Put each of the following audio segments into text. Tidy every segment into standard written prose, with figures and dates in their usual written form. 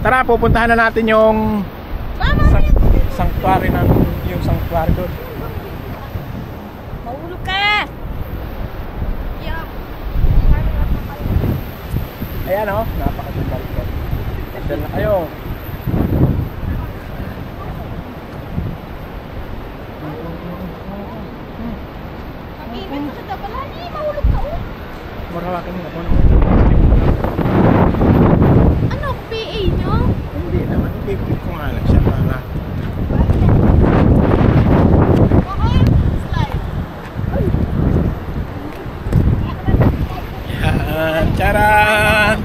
Tara, pupuntahan na natin yung sanctuary ng yung sanctuary doon. Mahulog ka! Ayan o, napakaganda rin. Pasdan na kayo. Mag-ibig ko sa dabalani, mahulog ka oh. Marawakin mo ako. Ano, PA nyo? Hindi naman, ibig ko nga lang siya para. Yan, charan!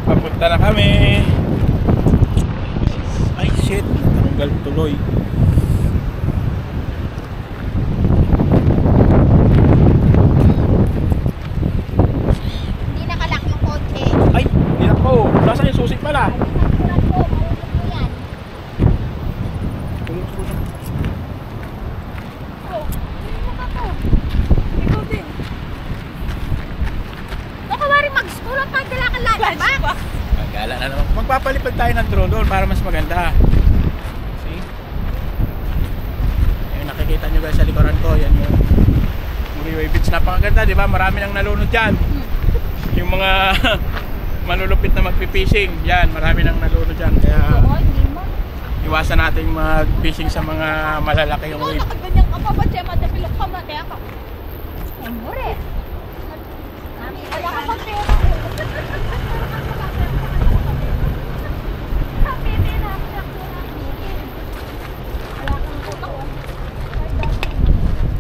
Papunta na kami. Ay shit, natanggal tuloy. Hindi nakalak yung kotse. Ay, hindi na po. Nasaan yung susi pala? Gala na naman. Magpapalipad tayo ng drone doon para mas maganda. See? Ayun, nakikita nyo guys sa likuran ko. Yan yung Muriway Beach. Napakaganda, di ba? Marami nang nalunod dyan. Yung mga malulupit na magpipishing. Yan, marami nang nalunod dyan. Kaya iwasan natin mag-fishing sa mga malalaki yung wave. Nakaganyang ka pa ba? Diyan matapilok ka mati ako. Amore. Wala ka pa pera.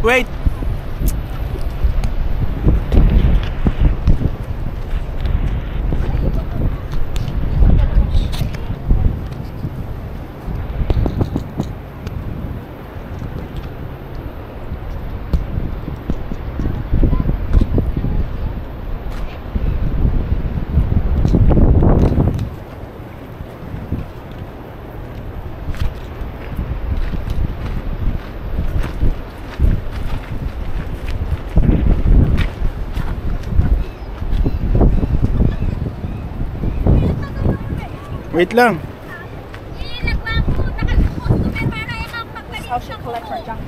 Wait! Wait lang. Nagwapo, nakalimos ko para yung pagbalik. How should collect for junk?